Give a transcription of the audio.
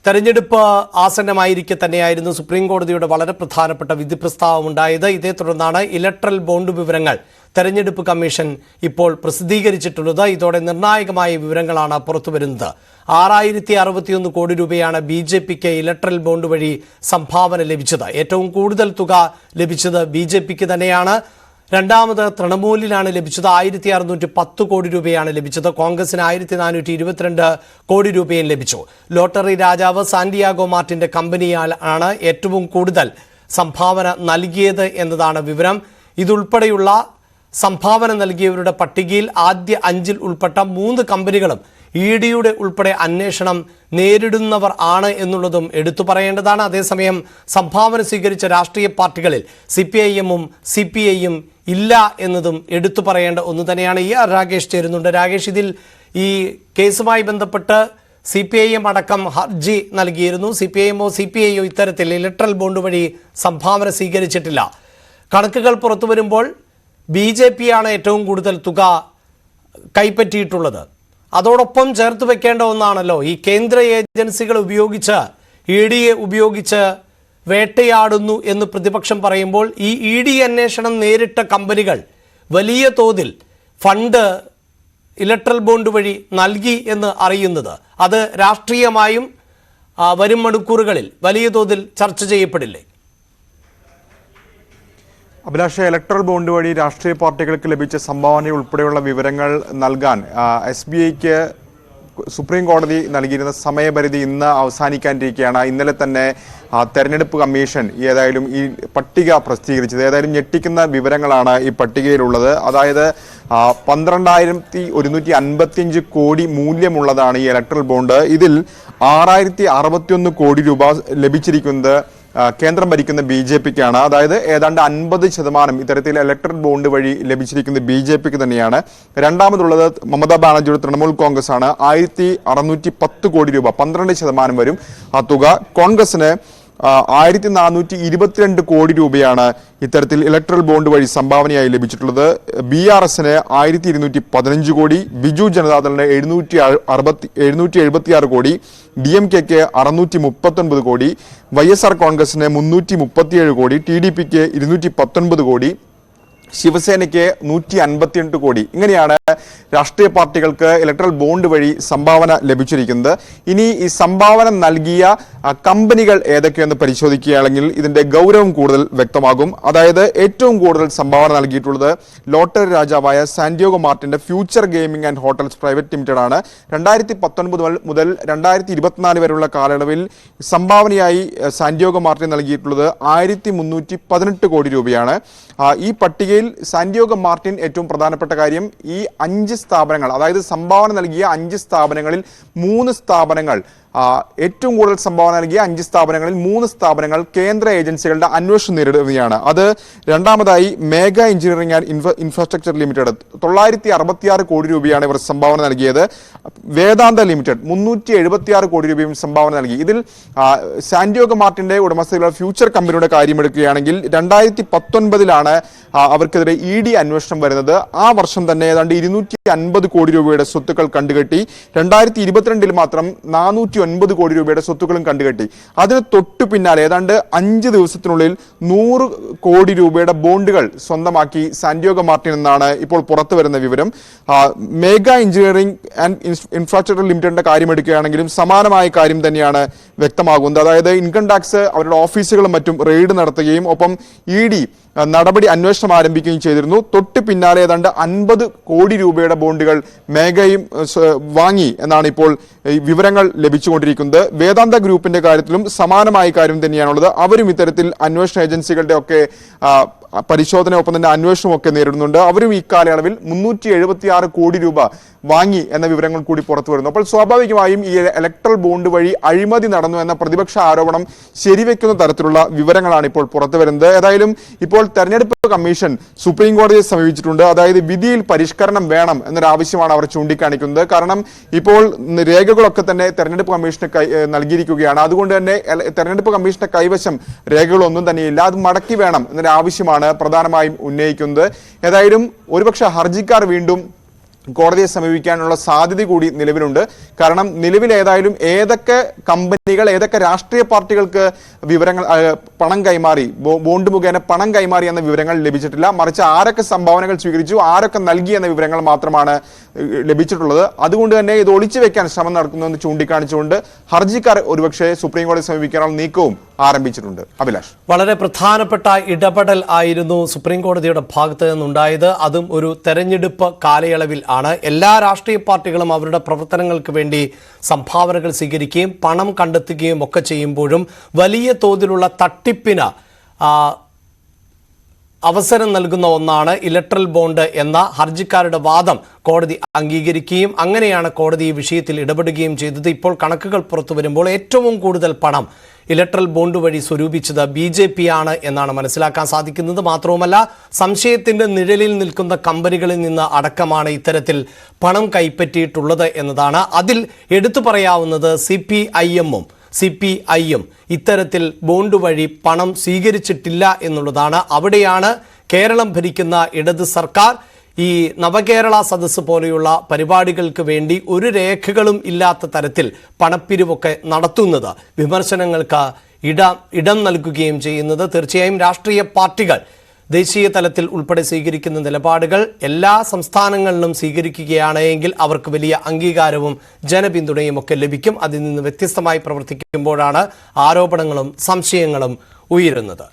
തെരഞ്ഞെടുപ്പ് ആസന്നമായിരിക്കെ തന്നെയായിരുന്നു സുപ്രീം കോടതിയുടെ വളരെ പ്രധാനപ്പെട്ട വിധി പ്രസ്താവമുണ്ടായത്. ഇതേ തുടർന്നാണ് ഇലക്ട്രൽ ബോണ്ട് വിവരങ്ങൾ തെരഞ്ഞെടുപ്പ് കമ്മീഷൻ ഇപ്പോൾ പ്രസിദ്ധീകരിച്ചിട്ടുള്ളത്. ഇതോടെ നിർണായകമായ വിവരങ്ങളാണ് പുറത്തുവരുന്നത്. 6061 കോടി രൂപയാണ് BJPക്ക് ഇലക്ട്രൽ ബോണ്ട് വഴി സംഭാവന ലഭിച്ചത്. ഏറ്റവും കൂടുതൽ തുക ലഭിച്ചത് BJPക്ക് തന്നെയാണ്. രണ്ടാമത് തൃണമൂലിനാണ് ലഭിച്ചത്. 1610 കോടി രൂപയാണ് ലഭിച്ചത്. കോൺഗ്രസിന് 1422 കോടി രൂപയും ലഭിച്ചു. ലോട്ടറി രാജാവ് സാന്റിയാഗോ മാർട്ടിന്റെ കമ്പനിയാണ് ഏറ്റവും കൂടുതൽ സംഭാവന നൽകിയത് എന്നതാണ് വിവരം. ഇതുൾപ്പെടെയുള്ള സംഭാവന നൽകിയവരുടെ പട്ടികയിൽ ആദ്യ 5-ൽ ഉൾപ്പെട്ട 3 കമ്പനികളും EDയുടെ ഉൾപ്പെടെ അന്വേഷണം നേരിടുന്നവർ ആണ് എന്നുള്ളതും എടുത്തു പറയേണ്ടതാണ്. അതേസമയം സംഭാവന സ്വീകരിച്ച രാഷ്ട്രീയ പാർട്ടികളിൽ CPIM-ഉം CPI-യും ഇല്ല എന്നതും എടുത്തു പറയേണ്ട ഒന്ന് തന്നെയാണ്. രാകേഷ് ചേരുന്നുണ്ട്. രാകേഷ്, ഇതിൽ ഈ കേസുമായി ബന്ധപ്പെട്ട് CPIM അടക്കം ഹർജി നൽകിയിരുന്നു. CPIM-ഓ CPI-യോ ഇത്തരത്തിൽ ഇലക്ട്രൽ ബോണ്ട് വഴി സംഭാവന സ്വീകരിച്ചിട്ടില്ല. കണക്കുകൾ പുറത്തു വരുമ്പോൾ BJP-യാണ് ഏറ്റവും കൂടുതൽ തുക കൈപ്പറ്റിയിട്ടുള്ളത്. അതോടൊപ്പം ചേർത്ത് വെക്കേണ്ട ഒന്നാണല്ലോ, ഈ കേന്ദ്ര ഏജൻസികൾ ഉപയോഗിച്ച് EDയെ ഉപയോഗിച്ച് വേട്ടയാടുന്നു എന്ന് പ്രതിപക്ഷം പറയുമ്പോൾ ഈ ED അന്വേഷണം നേരിട്ട കമ്പനികൾ വലിയ തോതിൽ ഫണ്ട് ഇലക്ട്രൽ ബോണ്ട് വഴി നൽകി എന്ന് അറിയുന്നത് അത് രാഷ്ട്രീയമായും വരും മണിക്കൂറുകളിൽ വലിയ തോതിൽ ചർച്ച ചെയ്യപ്പെടില്ലേ? അഭിലാഷ, ഇലക്ട്രൽ ബോണ്ട് വഴി രാഷ്ട്രീയ പാർട്ടികൾക്ക് ലഭിച്ച സംഭാവന ഉൾപ്പെടെയുള്ള വിവരങ്ങൾ നൽകാൻ SBIക്ക് സുപ്രീം കോടതി നൽകിയിരുന്ന സമയപരിധി ഇന്ന് അവസാനിക്കാനിരിക്കുകയാണ്. ഇന്നലെ തന്നെ തെരഞ്ഞെടുപ്പ് കമ്മീഷൻ ഏതായാലും ഈ പട്ടിക പ്രസിദ്ധീകരിച്ചത്. ഏതായാലും ഞെട്ടിക്കുന്ന വിവരങ്ങളാണ് ഈ പട്ടികയിലുള്ളത്. അതായത് 12,155 കോടി മൂല്യമുള്ളതാണ് ഈ ഇലക്ട്രൽ ബോണ്ട്. ഇതിൽ 6061 കോടി രൂപ ലഭിച്ചിരിക്കുന്നത് കേന്ദ്രം ഭരിക്കുന്ന BJPക്കാണ്. അതായത് ഏതാണ്ട് 50% ഇത്തരത്തിൽ ഇലക്ട്രൽ ബോണ്ട് വഴി ലഭിച്ചിരിക്കുന്നത് BJPക്ക് തന്നെയാണ്. രണ്ടാമതുള്ളത് മമതാ ബാനർജിയുടെ തൃണമൂൽ കോൺഗ്രസ് ആണ്. 1610 കോടി രൂപ, 12% വരും ആ തുക. കോൺഗ്രസിന് 1422 കോടി രൂപയാണ് ഇത്തരത്തിൽ ഇലക്ട്രൽ ബോണ്ട് വഴി സംഭാവനയായി ലഭിച്ചിട്ടുള്ളത്. BRSന് 1215 കോടി, ബിജു ജനതാദളിന് 776 കോടി, DMKക്ക് 639 കോടി, YSR കോൺഗ്രസിന് 337 കോടി, TDPക്ക് 219 കോടി, ശിവസേനയ്ക്ക് 158 കോടി. ഇങ്ങനെയാണ് രാഷ്ട്രീയ പാർട്ടികൾക്ക് ഇലക്ട്രൽ ബോണ്ട് വഴി സംഭാവന ലഭിച്ചിരിക്കുന്നത്. ഇനി ഈ സംഭാവന നൽകിയ കമ്പനികൾ ഏതൊക്കെയെന്ന് പരിശോധിക്കുകയാണെങ്കിൽ ഇതിന്റെ ഗൗരവം കൂടുതൽ വ്യക്തമാകും. അതായത് ഏറ്റവും കൂടുതൽ സംഭാവന നൽകിയിട്ടുള്ളത് ലോട്ടറി രാജാവായ സാന്റിയാഗോ മാർട്ടിന്റെ future gaming and hotels private limited ആണ്. 2019 മുതൽ 2024 വരെയുള്ള കാലയളവിൽ സംഭാവനയായി സാന്റിയാഗോ മാർട്ടിന് നൽകിയിട്ടുള്ളത് 1318 കോടി രൂപയാണ്. ഈ പട്ടികയിൽ സാന്റിയാഗോ മാർട്ടിൻ ഏറ്റവും പ്രധാനപ്പെട്ട കാര്യം, ഈ 5 സ്ഥാപനങ്ങൾ, അതായത് സംഭാവന നൽകിയ 5 സ്ഥാപനങ്ങളിൽ 3 സ്ഥാപനങ്ങൾ, ഏറ്റവും കൂടുതൽ സംഭാവന നൽകിയ 5 സ്ഥാപനങ്ങളിൽ 3 സ്ഥാപനങ്ങൾ കേന്ദ്ര ഏജൻസികളുടെ അന്വേഷണം നേരിടുകയാണ്. അത് രണ്ടാമതായി മേഘ എഞ്ചിനീയറിംഗ് ആൻഡ് ഇൻഫ്രാസ്ട്രക്ചർ ലിമിറ്റഡ് 966 കോടി രൂപയാണ് ഇവർ സംഭാവന നൽകിയത്. വേദാന്ത ലിമിറ്റഡ് 376 കോടി രൂപയും സംഭാവന നൽകി. ഇതിൽ സാന്റിയാഗോ മാർട്ടിന്റെ ഉടമസ്ഥതയിലുള്ള ഫ്യൂച്ചർ കമ്പനിയുടെ കാര്യമെടുക്കുകയാണെങ്കിൽ 2019 അവർക്കെതിരെ ED അന്വേഷണം വരുന്നത്. ആ വർഷം തന്നെ ഏതാണ്ട് 250 കോടി രൂപയുടെ സ്വത്തുക്കൾ കണ്ടുകെട്ടി. 2022 മാത്രം 409 കോടി രൂപയുടെ സ്വത്തുക്കളും കണ്ടുകെട്ടി. അതിന് തൊട്ടു പിന്നാലെ ഏതാണ്ട് 5 ദിവസത്തിനുള്ളിൽ 100 കോടി രൂപയുടെ ബോണ്ടുകൾ സ്വന്തമാക്കി സാന്റിയാഗോ മാർട്ടിൻ എന്നാണ് ഇപ്പോൾ പുറത്തു വരുന്ന വിവരം. മേഘ എഞ്ചിനീയറിംഗ് ആൻഡ് ഇൻഫ്രാസ്ട്രക്ചർ ലിമിറ്റഡിന്റെ കാര്യമെടുക്കുകയാണെങ്കിലും സമാനമായ കാര്യം തന്നെയാണ് വ്യക്തമാകുന്നത്. അതായത് ഇൻകം ടാക്സ് അവരുടെ ഓഫീസുകളും മറ്റും റെയ്ഡ് നടത്തുകയും ഒപ്പം ED നടപടി അന്വേഷണം ആരംഭിക്കുകയും ചെയ്തിരുന്നു. തൊട്ട് പിന്നാലെ ഏതാണ്ട് 50 കോടി രൂപയുടെ ബോണ്ടുകൾ മേഘയും വാങ്ങി എന്നാണ് ഇപ്പോൾ വിവരങ്ങൾ ലഭിച്ചുകൊണ്ടിരിക്കുന്നത്. വേദാന്ത ഗ്രൂപ്പിന്റെ കാര്യത്തിലും സമാനമായ കാര്യം തന്നെയാണുള്ളത്. അവരും ഇത്തരത്തിൽ അന്വേഷണ ഏജൻസികളുടെ ഒക്കെ പരിശോധന ഒപ്പം തന്നെ അന്വേഷണമൊക്കെ നേരിടുന്നുണ്ട്. അവരും ഈ കാലയളവിൽ 376 കോടി രൂപ വാങ്ങി എന്ന വിവരങ്ങൾ കൂടി പുറത്തു വരുന്നു. അപ്പോൾ സ്വാഭാവികമായും ഈ ഇലക്ട്രൽ ബോണ്ട് വഴി അഴിമതി നടന്നു എന്ന പ്രതിപക്ഷ ആരോപണം ശരിവെക്കുന്ന തരത്തിലുള്ള വിവരങ്ങളാണ് ഇപ്പോൾ പുറത്തു വരുന്നത്. ഏതായാലും ഇപ്പോൾ തെരഞ്ഞെടുപ്പ് കമ്മീഷൻ സുപ്രീം കോടതിയെ സമീപിച്ചിട്ടുണ്ട്. അതായത് വിധിയിൽ പരിഷ്കരണം വേണം എന്നൊരു ആവശ്യമാണ് അവർ ചൂണ്ടിക്കാണിക്കുന്നത്. കാരണം ഇപ്പോൾ രേഖകളൊക്കെ തന്നെ തെരഞ്ഞെടുപ്പ് കമ്മീഷന് നൽകിയിരിക്കുകയാണ്. അതുകൊണ്ട് തന്നെ തെരഞ്ഞെടുപ്പ് കമ്മീഷന്റെ കൈവശം രേഖകളൊന്നും തന്നെയില്ല. അത് മടക്കി വേണം എന്നൊരു ആവശ്യമാണ് പ്രധാനമായും ഉന്നയിക്കുന്നത്. ഏതായാലും ഒരുപക്ഷെ ഹർജിക്കാർ വീണ്ടും കോടതിയെ സമീപിക്കാനുള്ള സാധ്യത കൂടി നിലവിലുണ്ട്. കാരണം നിലവിൽ ഏതായാലും ഏതൊക്കെ കമ്പനികൾ, ഏതൊക്കെ രാഷ്ട്രീയ പാർട്ടികൾക്ക് വിവരങ്ങൾ പണം കൈമാറി, ബോണ്ട് മുഖേന പണം കൈമാറി എന്ന വിവരങ്ങൾ ലഭിച്ചിട്ടില്ല. മറിച്ച് ആരൊക്കെ സംഭാവനകൾ സ്വീകരിച്ചു, ആരൊക്കെ നൽകി എന്ന വിവരങ്ങൾ മാത്രമാണ് ലഭിച്ചിട്ടുള്ളത്. അതുകൊണ്ട് തന്നെ ഇത് ഒളിച്ചു വെക്കാൻ ശ്രമം നടക്കുന്നുവെന്ന് ചൂണ്ടിക്കാണിച്ചുകൊണ്ട് ഹർജിക്കാർ ഒരുപക്ഷെ സുപ്രീം കോടതിയെ സമീപിക്കാനുള്ള നീക്കവും ആരംഭിച്ചിട്ടുണ്ട്. അഭിലാഷ്, വളരെ പ്രധാനപ്പെട്ട ഇടപെടൽ ആയിരുന്നു സുപ്രീം കോടതിയുടെ ഭാഗത്ത് നിന്നുണ്ടായത്. അതും ഒരു തെരഞ്ഞെടുപ്പ് കാലയളവിൽ ആണ്. എല്ലാ രാഷ്ട്രീയ പാർട്ടികളും അവരുടെ പ്രവർത്തനങ്ങൾക്ക് വേണ്ടി സംഭാവനകൾ സ്വീകരിക്കുകയും പണം കണ്ടെത്തുകയും ഒക്കെ ചെയ്യുമ്പോഴും വലിയ തോതിലുള്ള തട്ടിപ്പിന് അവസരം നൽകുന്ന ഒന്നാണ് ഇലക്ട്രൽ ബോണ്ട് എന്ന ഹർജിക്കാരുടെ വാദം കോടതി അംഗീകരിക്കുകയും അങ്ങനെയാണ് കോടതി ഈ വിഷയത്തിൽ ഇടപെടുകയും ചെയ്തത്. ഇപ്പോൾ കണക്കുകൾ പുറത്തു വരുമ്പോൾ ഏറ്റവും കൂടുതൽ പണം ഇലക്ട്രൽ ബോണ്ട് വഴി സ്വരൂപിച്ചത് BJP ആണ് എന്നാണ് മനസ്സിലാക്കാൻ സാധിക്കുന്നത്. മാത്രവുമല്ല, സംശയത്തിന്റെ നിഴലിൽ നിൽക്കുന്ന കമ്പനികളിൽ നിന്ന് അടക്കമാണ് ഇത്തരത്തിൽ പണം കൈപ്പറ്റിയിട്ടുള്ളത് എന്നതാണ്. അതിൽ എടുത്തു പറയാവുന്നത് CPIയും ഇത്തരത്തിൽ ബോണ്ട് വഴി പണം സ്വീകരിച്ചിട്ടില്ല എന്നുള്ളതാണ്. അവിടെയാണ് കേരളം ഭരിക്കുന്ന ഇടത് സർക്കാർ ഈ നവകേരള സദസ്സ് പോലെയുള്ള പരിപാടികൾക്ക് വേണ്ടി ഒരു രേഖകളും ഇല്ലാത്ത തരത്തിൽ പണപ്പിരിവൊക്കെ നടത്തുന്നത്, വിമർശനങ്ങൾക്ക് ഇടം നൽകുകയും ചെയ്യുന്നത്. തീർച്ചയായും രാഷ്ട്രീയ പാർട്ടികൾ ദേശീയ തലത്തിൽ ഉൾപ്പെടെ സ്വീകരിക്കുന്ന നിലപാടുകൾ എല്ലാ സംസ്ഥാനങ്ങളിലും സ്വീകരിക്കുകയാണ് എങ്കിൽ അവർക്ക് വലിയ അംഗീകാരവും ജനപിന്തുണയും ഒക്കെ ലഭിക്കും. അതിൽ നിന്ന് വ്യത്യസ്തമായി പ്രവർത്തിക്കുമ്പോഴാണ് ആരോപണങ്ങളും സംശയങ്ങളും ഉയരുന്നത്.